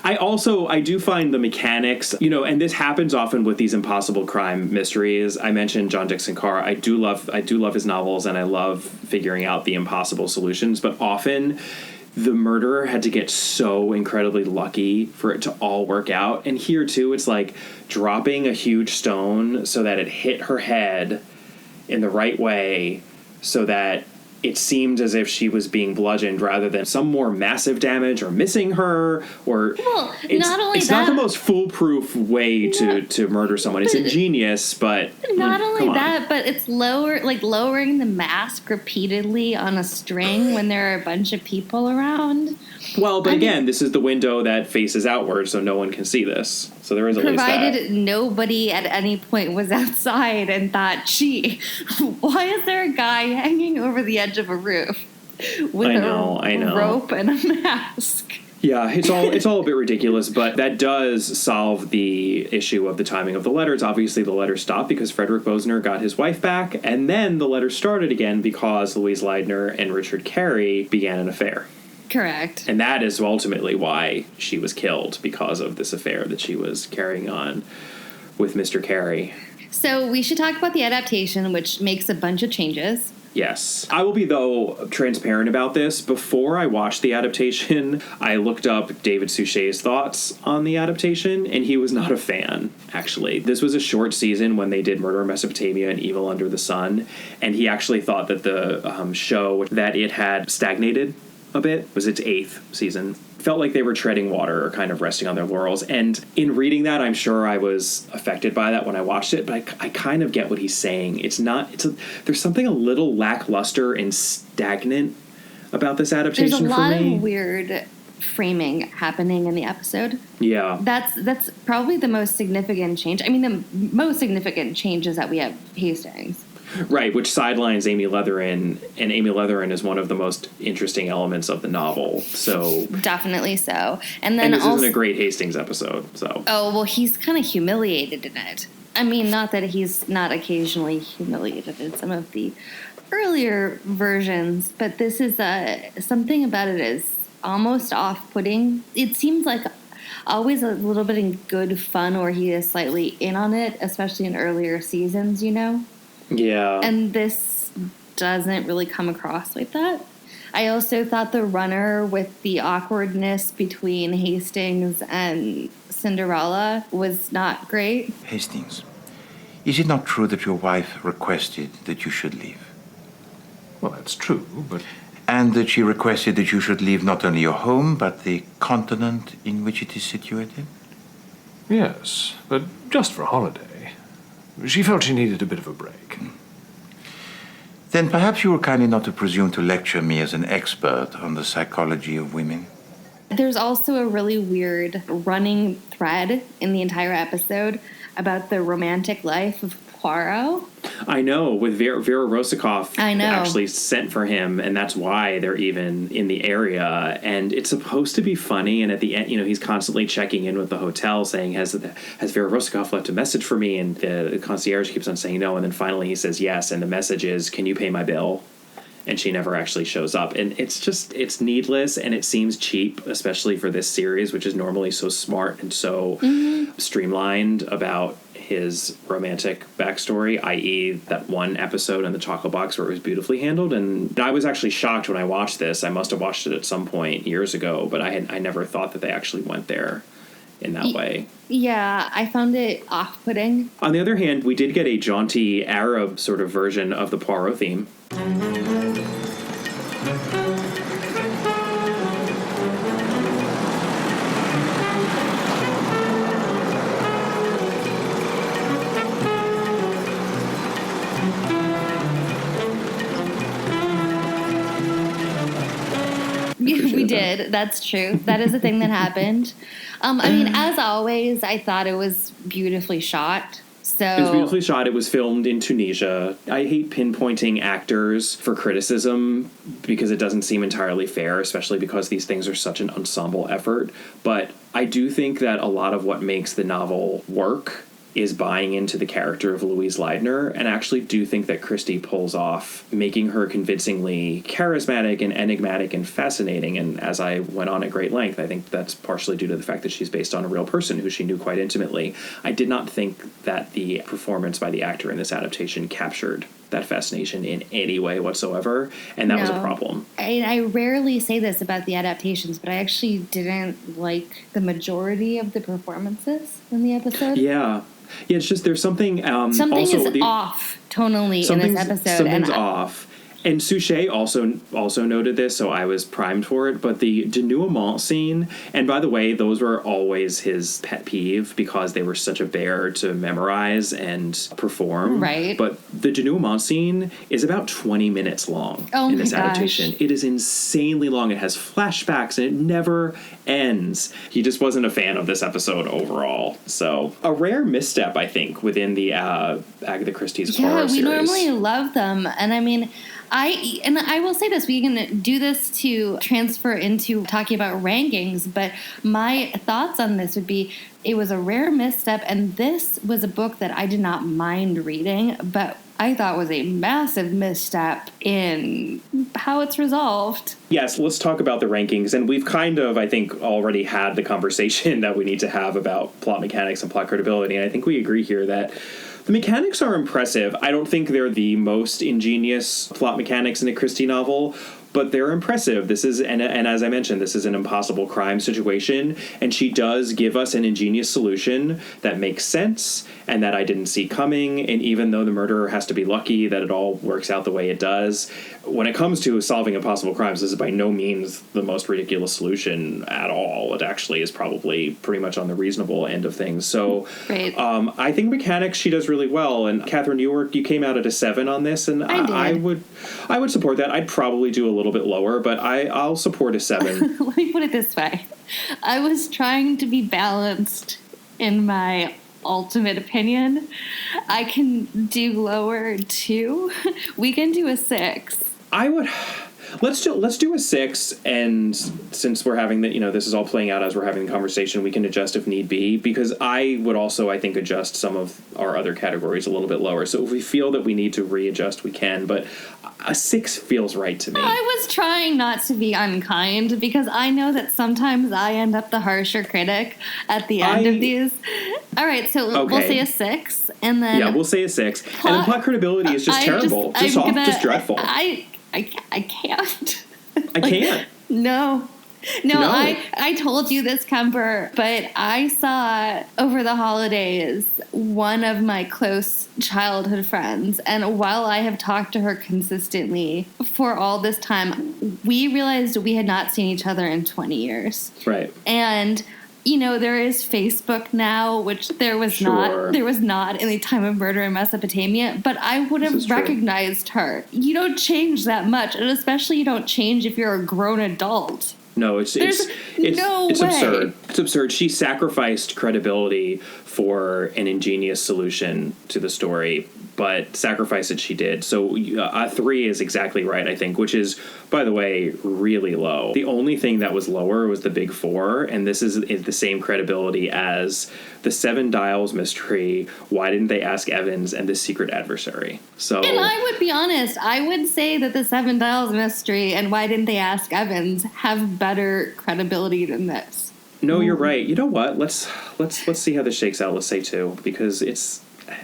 S1: I do find the mechanics, and this happens often with these impossible crime mysteries. I mentioned John Dixon Carr. I do love his novels, and I love figuring out the impossible solutions, but often the murderer had to get so incredibly lucky for it to all work out. And here, too, it's like dropping a huge stone so that it hit her head in the right way so that it seemed as if she was being bludgeoned rather than some more massive damage or missing her, or it's not the most foolproof way to murder someone. It's ingenious, but
S2: not only that, but it's lowering the mask repeatedly on a string when there are a bunch of people around.
S1: Well, but again, this is the window that faces outward, so no one can see this. So there is at least that.
S2: Provided nobody at any point was outside and thought, gee, why is there a guy hanging over the edge of a roof with a rope and a mask?
S1: Yeah, it's all a bit ridiculous, but that does solve the issue of the timing of the letters. Obviously, the letters stopped because Frederick Bosner got his wife back, and then the letters started again because Louise Leidner and Richard Carey began an affair.
S2: Correct.
S1: And that is ultimately why she was killed, because of this affair that she was carrying on with Mr. Carey.
S2: So we should talk about the adaptation, which makes a bunch of changes.
S1: Yes. I will be, though, transparent about this. Before I watched the adaptation, I looked up David Suchet's thoughts on the adaptation, and he was not a fan, actually. This was a short season when they did Murder in Mesopotamia and Evil Under the Sun, and he actually thought that the show, that it had stagnated a bit. It was its 8th season. Felt like they were treading water or kind of resting on their laurels. And in reading that, I'm sure I was affected by that when I watched it, but I kind of get what he's saying. There's something a little lackluster and stagnant about this adaptation for me.
S2: There's a lot of weird framing happening in the episode.
S1: Yeah.
S2: That's probably the most significant change. I mean, the most significant change is that we have Hastings.
S1: Right, which sidelines Amy Leatherin, and Amy Leatherin is one of the most interesting elements of the novel. So
S2: definitely so. And then
S1: this isn't a great Hastings episode. So
S2: he's kind of humiliated in it. I mean, not that he's not occasionally humiliated in some of the earlier versions, but this is something about it is almost off-putting. It seems like always a little bit in good fun, or he is slightly in on it, especially in earlier seasons, you know?
S1: Yeah.
S2: And this doesn't really come across like that. I also thought the runner with the awkwardness between Hastings and Cinderella was not great.
S4: Hastings, is it not true that your wife requested that you should leave?
S5: Well, that's true, but...
S4: And that she requested that you should leave not only your home, but the continent in which it is situated?
S5: Yes, but just for a holiday. She felt she needed a bit of a break.
S4: Then perhaps you will kindly not to presume to lecture me as an expert on the psychology of women.
S2: There's also a really weird running thread in the entire episode about the romantic life of Poirot.
S1: I know, with Vera Rosikoff actually sent for him, and that's why they're even in the area. And it's supposed to be funny, and at the end, he's constantly checking in with the hotel saying, has Vera Rosikoff left a message for me? And the concierge keeps on saying no, and then finally he says yes, and the message is, can you pay my bill? And she never actually shows up. And it's needless, and it seems cheap, especially for this series, which is normally so smart and so streamlined about his romantic backstory, i.e. that one episode in the chocolate box where it was beautifully handled. And I was actually shocked when I watched this. I must have watched it at some point years ago, but I never thought that they actually went there in that way.
S2: Yeah, I found it off-putting.
S1: On the other hand, we did get a jaunty Arab sort of version of the Poirot theme.
S2: We did. That's true. That is a thing that happened. I mean, as always, I thought it was beautifully shot.
S1: It was beautifully shot. It was filmed in Tunisia. I hate pinpointing actors for criticism because it doesn't seem entirely fair, especially because these things are such an ensemble effort. But I do think that a lot of what makes the novel work is buying into the character of Louise Leidner, and actually do think that Christie pulls off making her convincingly charismatic and enigmatic and fascinating. And as I went on at great length, I think that's partially due to the fact that she's based on a real person who she knew quite intimately. I did not think that the performance by the actor in this adaptation captured that fascination in any way whatsoever, and that was a problem.
S2: I rarely say this about the adaptations, but I actually didn't like the majority of the performances in the episode.
S1: Yeah, it's just there's something...
S2: something is off tonally in this episode.
S1: Something's off. And Suchet also noted this, so I was primed for it. But the denouement scene, and by the way, those were always his pet peeve because they were such a bear to memorize and perform.
S2: Right.
S1: But the denouement scene is about 20 minutes long in this adaptation. It is insanely long. It has flashbacks and it never ends. He just wasn't a fan of this episode overall. So a rare misstep, I think, within the Agatha Christie's horror series.
S2: Yeah, we normally love them. And I mean, I will say this, we can do this to transfer into talking about rankings, but my thoughts on this would be it was a rare misstep, and this was a book that I did not mind reading, but I thought was a massive misstep in how it's resolved.
S1: Yes, let's talk about the rankings. And we've kind of, I think, already had the conversation that we need to have about plot mechanics and plot credibility. And I think we agree here that the mechanics are impressive. I don't think they're the most ingenious plot mechanics in a Christie novel, but they're impressive. This is, and as I mentioned, this is an impossible crime situation, and she does give us an ingenious solution that makes sense and that I didn't see coming. And even though the murderer has to be lucky that it all works out the way it does, when it comes to solving impossible crimes, this is by no means the most ridiculous solution at all. It actually is probably pretty much on the reasonable end of things. So
S2: right.
S1: I think mechanics she does really well. And Catherine, you came out at a 7 on this, and I would support that. I'd probably do a little bit lower, but I'll support a 7.
S2: Let me put it this way. I was trying to be balanced in my ultimate opinion. I can do lower too. We can do a 6.
S1: I would. Let's do a 6, and since we're having this is all playing out as we're having the conversation, we can adjust if need be, because I would also, I think, adjust some of our other categories a little bit lower. So if we feel that we need to readjust, we can, but a 6 feels right to me.
S2: I was trying not to be unkind, because I know that sometimes I end up the harsher critic at the end of these. All right, so we'll say a 6, and then...
S1: Yeah, we'll say a 6. And then plot credibility is just terrible. Just dreadful.
S2: I can't.
S1: I can't.
S2: No. I told you this, Kemper, but I saw over the holidays one of my close childhood friends, and while I have talked to her consistently for all this time, we realized we had not seen each other in 20 years.
S1: Right.
S2: And there is Facebook now, which there was not in the time of Murder in Mesopotamia, but I would have recognized her. You don't change that much, and especially you don't change if you're a grown adult.
S1: No, it's absurd. It's absurd. She sacrificed credibility for an ingenious solution to the story, but sacrifice it she did. So a 3 is exactly right, I think, which is, by the way, really low. The only thing that was lower was the big 4, and this is the same credibility as the 7 Dials mystery, Why Didn't They Ask Evans, and The Secret Adversary. So,
S2: and I would be honest, I would say that the 7 Dials mystery and Why Didn't They Ask Evans have better credibility than this.
S1: No, you're right. You know what? Let's see how this shakes out. Let's say 2, because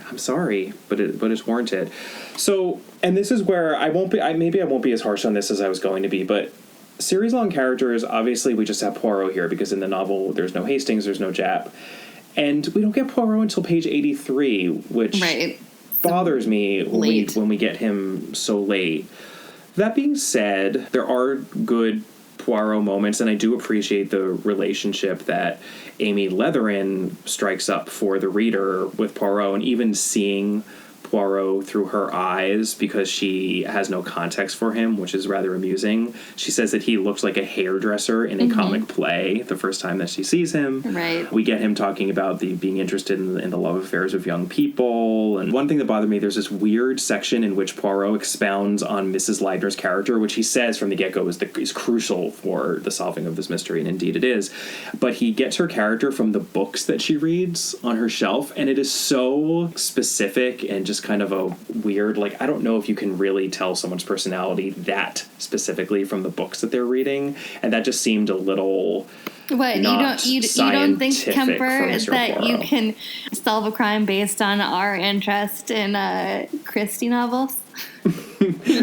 S1: I'm sorry, but it's warranted. So, and this is where I won't be as harsh on this as I was going to be, but series-long characters, obviously we just have Poirot here, because in the novel there's no Hastings, there's no Japp. And we don't get Poirot until page 83, which bothers me when we get him so late. That being said, there are good Poirot moments, and I do appreciate the relationship that Amy Leatherin strikes up for the reader with Poirot, and even seeing Poirot through her eyes, because she has no context for him, which is rather amusing. She says that he looks like a hairdresser in a comic play the first time that she sees him.
S2: Right.
S1: We get him talking about being interested in the love affairs of young people. And one thing that bothered me, there's this weird section in which Poirot expounds on Mrs. Leidner's character, which he says from the get-go is crucial for the solving of this mystery, and indeed it is. But he gets her character from the books that she reads on her shelf, and it is so specific and just kind of a weird, I don't know if you can really tell someone's personality that specifically from the books that they're reading, and that just seemed a little
S2: What, you don't think, Kemper, that
S1: Poirot.
S2: You can solve a crime based on our interest in Christie novels?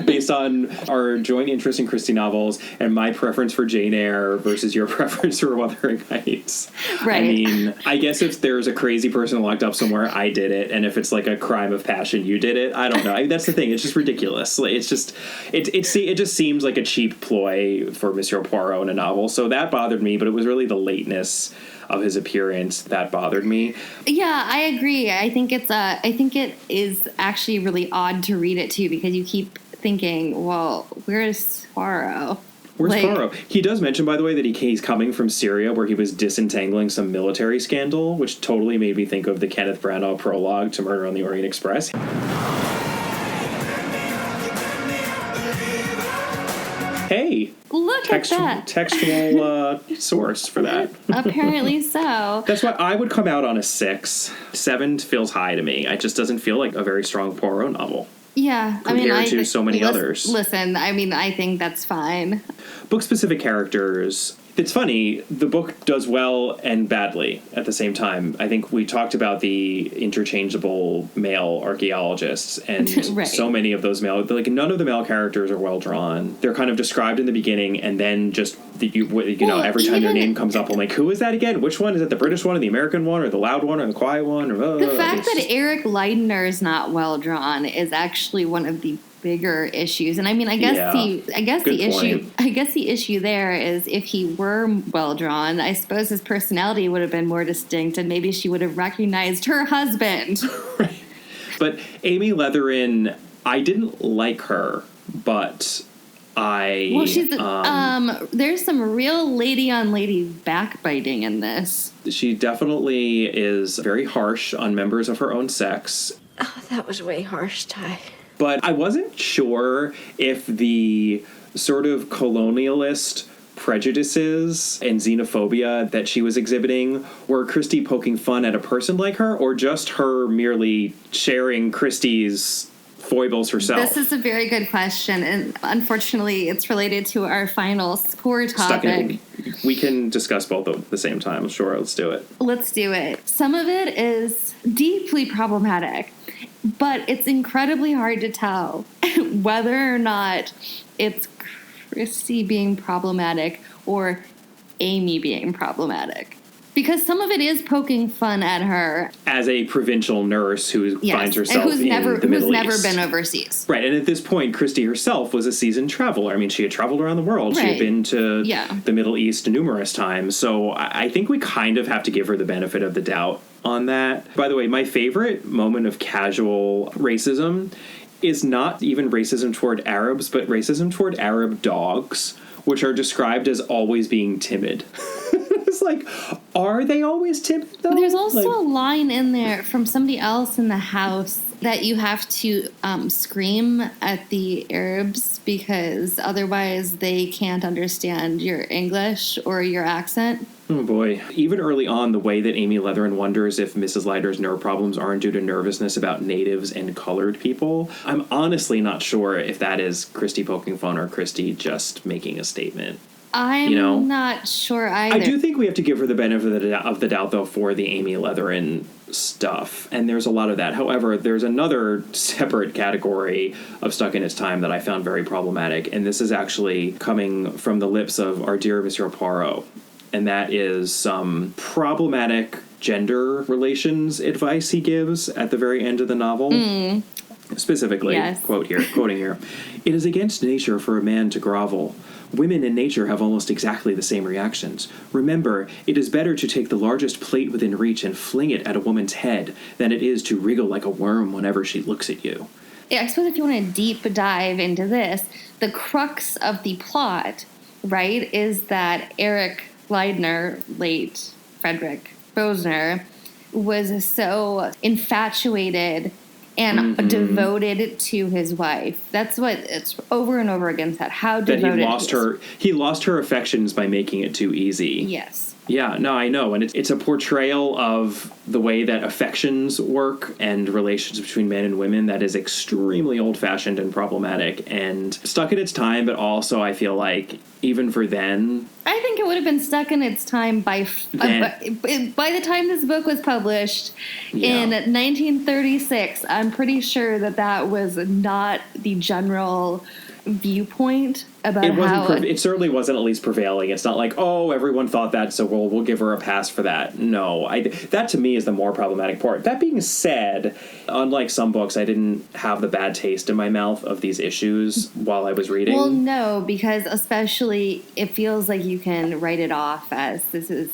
S1: Based based on our joint interest in Christie novels and my preference for Jane Eyre versus your preference for Wuthering Heights.
S2: Right.
S1: I mean, I guess if there's a crazy person locked up somewhere, I did it, and if it's like a crime of passion, you did it. I don't know. That's the thing. It's just ridiculous. Like, it just seems like a cheap ploy for Monsieur Poirot in a novel. So that bothered me, but it was really the lateness of his appearance that bothered me.
S2: Yeah, I agree. I think it is actually really odd to read it too, because you keep thinking, well, where's Poirot?
S1: Where's Poirot? He does mention, by the way, that he's coming from Syria, where he was disentangling some military scandal, which totally made me think of the Kenneth Branagh prologue to Murder on the Orient Express. Hey,
S2: look at that.
S1: Textual source for that.
S2: Apparently so.
S1: That's why I would come out on a 6. 7 feels high to me. It just doesn't feel like a very strong Poirot novel.
S2: Yeah,
S1: compared to so many others.
S2: Listen, I mean, I think that's fine.
S1: Book-specific characters. It's funny, the book does well and badly at the same time. I think we talked about the interchangeable male archaeologists, and
S2: right.
S1: So many of those male, like none of the male characters are well drawn. They're kind of described in the beginning, and then just every time their name comes up, I'm like, who is that again? Which one? Is it the British one, or the American one, or the loud one, or the quiet one?
S2: The fact that Eric Leidner is not well drawn is actually one of the bigger issues. And I mean, I guess the issue there is if he were well drawn, I suppose his personality would have been more distinct, and maybe she would have recognized her husband.
S1: Right. But Amy Leatherin, I didn't like her, but she's there's some real lady on lady backbiting in this. She definitely is very harsh on members of her own sex.
S6: Oh, that was way harsh, Ty.
S1: But I wasn't sure if the sort of colonialist prejudices and xenophobia that she was exhibiting were Christie poking fun at a person like her, or just her merely sharing Christie's foibles herself.
S2: This is a very good question, and unfortunately it's related to our final score topic.
S1: We can discuss both at the same time. Sure, let's do it.
S2: Let's do it. Some of it is deeply problematic, but it's incredibly hard to tell whether or not it's Christie being problematic or Amy being problematic. Because some of it is poking fun at her.
S1: As a provincial nurse who finds herself in the Middle East.
S2: Who's never been overseas.
S1: Right, and at this point, Christie herself was a seasoned traveler. I mean, she had traveled around the world. Right. She had been to the Middle East numerous times. So I think we kind of have to give her the benefit of the doubt on that. By the way, my favorite moment of casual racism is not even racism toward Arabs, but racism toward Arab dogs, which are described as always being timid. It's like, are they always timid, though?
S2: There's also a line in there from somebody else in the house that you have to scream at the Arabs because otherwise they can't understand your English or your accent.
S1: Oh, boy. Even early on, the way that Amy Leatherin wonders if Mrs. Leiter's nerve problems aren't due to nervousness about natives and colored people, I'm honestly not sure if that is Christie poking fun or Christie just making a statement.
S2: I'm not sure either.
S1: I do think we have to give her the benefit of the doubt, though, for the Amy Leatherin stuff. And there's a lot of that. However, there's another separate category of Stuck in Its Time that I found very problematic. And this is actually coming from the lips of our dear Monsieur Poirot. And that is some problematic gender relations advice he gives at the very end of the novel. Specifically, quoting here, "It is against nature for a man to grovel. Women in nature have almost exactly the same reactions. Remember, it is better to take the largest plate within reach and fling it at a woman's head than it is to wriggle like a worm whenever she looks at you."
S2: Yeah, I suppose if you want to deep dive into this, the crux of the plot, right, is that Eric Leidner, late Frederick Bosner, was so infatuated and devoted to his wife. That's what it's over and over again said. How devoted
S1: he lost her affections by making it too easy.
S2: Yes.
S1: Yeah, no, I know. And it's a portrayal of the way that affections work and relations between men and women that is extremely old-fashioned and problematic and stuck in its time, but also I feel like even for then...
S2: I think it would have been stuck in its time by the time this book was published in 1936. I'm pretty sure that was not the general viewpoint about
S1: It wasn't.
S2: how
S1: It certainly wasn't at least prevailing. It's not like, oh, everyone thought that, so we'll give her a pass for that. No, that to me is the more problematic part. That being said, unlike some books, I didn't have the bad taste in my mouth of these issues while I was reading.
S2: Well, no, because especially it feels like you can write it off as this is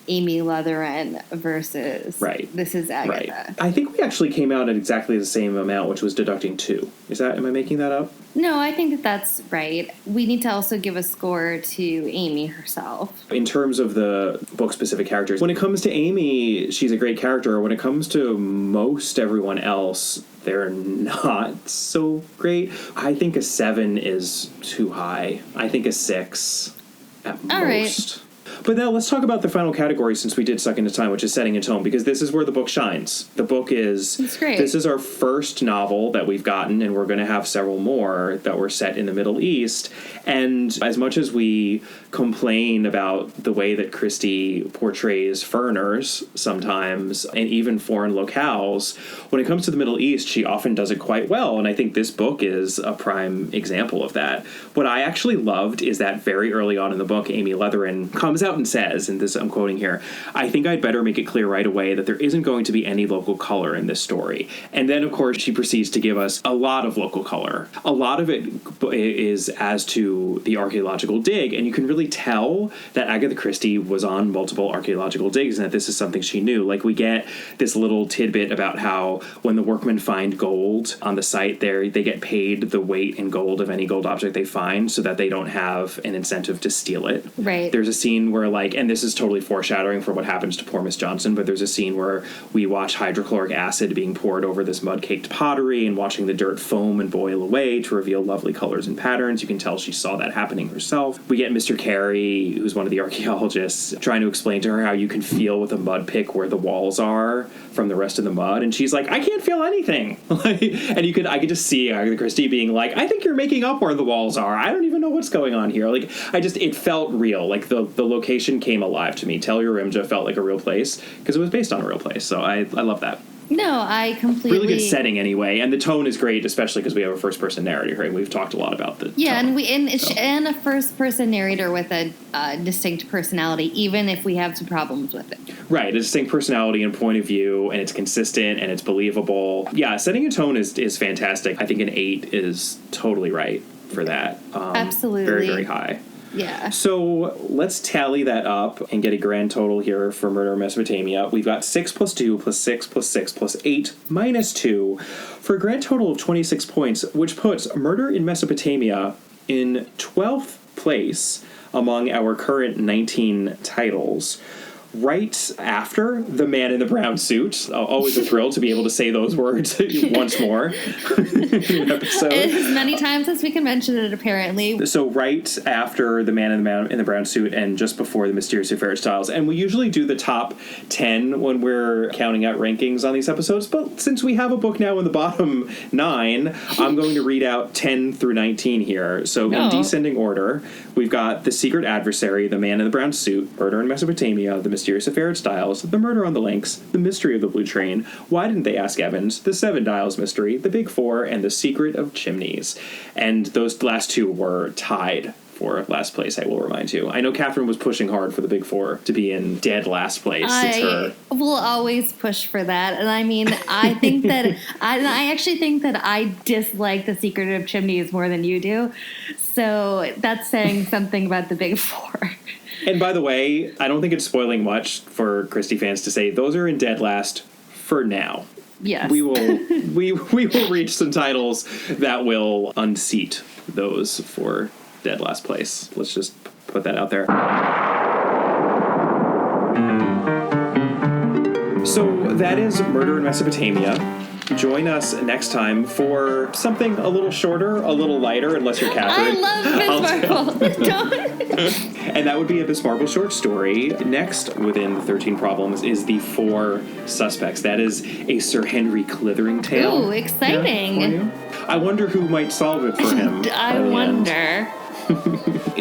S2: Amy Leatherin versus this is Agatha.
S1: Right. I think we actually came out at exactly the same amount, which was deducting 2. Am I making that up?
S2: No, I think that that's right. We need to also give a score to Amy herself.
S1: In terms of the book-specific characters, when it comes to Amy, she's a great character. When it comes to most everyone else, they're not so great. I think a 7 is too high. I think a 6 at
S2: All
S1: most.
S2: right.
S1: But now let's talk about the final category, since we did Suck into Time, which is setting and tone, because this is where the book shines. The book is...
S2: It's great.
S1: This is our first novel that we've gotten, and we're going to have several more that were set in the Middle East. And as much as we complain about the way that Christie portrays foreigners sometimes, and even foreign locales, when it comes to the Middle East, she often does it quite well, and I think this book is a prime example of that. What I actually loved is that very early on in the book, Amy Leatherin comes out and says, and this I'm quoting here, "I think I'd better make it clear right away that there isn't going to be any local color in this story." And then, of course, she proceeds to give us a lot of local color. A lot of it is as to the archaeological dig, and you can really tell that Agatha Christie was on multiple archaeological digs and that this is something she knew. Like, we get this little tidbit about how when the workmen find gold on the site there, they get paid the weight in gold of any gold object they find so that they don't have an incentive to steal it.
S2: Right.
S1: There's a scene where, like, and this is totally foreshadowing for what happens to poor Miss Johnson, but there's a scene where we watch hydrochloric acid being poured over this mud-caked pottery and watching the dirt foam and boil away to reveal lovely colors and patterns. You can tell she saw that happening herself. We get Mr. Carey, who's one of the archaeologists, trying to explain to her how you can feel with a mud pick where the walls are from the rest of the mud, and she's like, I can't feel anything. And I could just see Agatha Christie being like, I think you're making up where the walls are. I don't even know what's going on here. Like, it felt real. Like, the location came alive to me. Tel Urimja felt like a real place because it was based on a real place. So I love that.
S2: No, I completely...
S1: Really good setting anyway, and the tone is great, especially because we have a first-person narrator, right? We've talked a lot about the tone,
S2: and a first-person narrator with a distinct personality, even if we have some problems with it.
S1: Right, a distinct personality and point of view, and it's consistent, and it's believable. Yeah, setting a tone is fantastic. I think an 8 is totally right for that.
S2: Absolutely.
S1: Very, very high.
S2: Yeah.
S1: So let's tally that up and get a grand total here for Murder in Mesopotamia. We've got 6 plus 2 plus 6 plus 6 plus 8 minus 2 for a grand total of 26 points, which puts Murder in Mesopotamia in 12th place among our current 19 titles. Right after The Man in the Brown Suit. Always a thrill to be able to say those words once more in an episode.
S2: As many times as we can mention it, apparently.
S1: So right after The Man in the Brown Suit and just before The Mysterious Affair Styles. And we usually do the top 10 when we're counting out rankings on these episodes. But since we have a book now in the bottom 9, I'm going to read out 10 through 19 here. So in descending order, we've got The Secret Adversary, The Man in the Brown Suit, Murder in Mesopotamia, The Mysterious Affair at Styles, The Murder on the Links, The Mystery of the Blue Train, Why Didn't They Ask Evans, The Seven Dials Mystery, The Big Four, and The Secret of Chimneys. And those last two were tied for last place, I will remind you. I know Catherine was pushing hard for The Big Four to be in dead last place.
S2: I will always push for that. And I mean, I think that I actually think that I dislike The Secret of Chimneys more than you do. So that's saying something about The Big Four.
S1: And by the way, I don't think it's spoiling much for Christie fans to say those are in dead last for now.
S2: Yes.
S1: We will we will reach some titles that will unseat those for dead last place. Let's just put that out there. So that is Murder in Mesopotamia. Join us next time for something a little shorter, a little lighter, unless you're Catherine.
S2: I love Miss Marple.
S1: And that would be a Miss Marple short story. Next within the 13 Problems is The Four Suspects. That is a Sir Henry Clithering tale.
S2: Ooh, exciting.
S1: I wonder who might solve it for him.
S2: I wonder.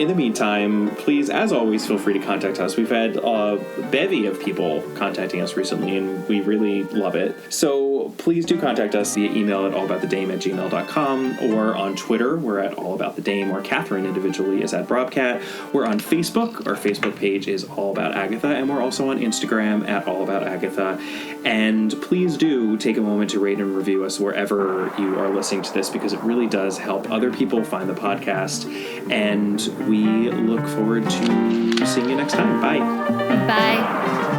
S1: in the meantime, please, as always, feel free to contact us. We've had a bevy of people contacting us recently, and we really love it. So please do contact us via email at allaboutthedame@gmail.com, or on Twitter, we're at allaboutthedame, or Catherine individually is at Brobcat. We're on Facebook. Our Facebook page is All About Agatha, and we're also on Instagram at All About Agatha. And please do take a moment to rate and review us wherever you are listening to this, because it really does help other people find the podcast. And we look forward to seeing you next time. Bye.
S2: Bye.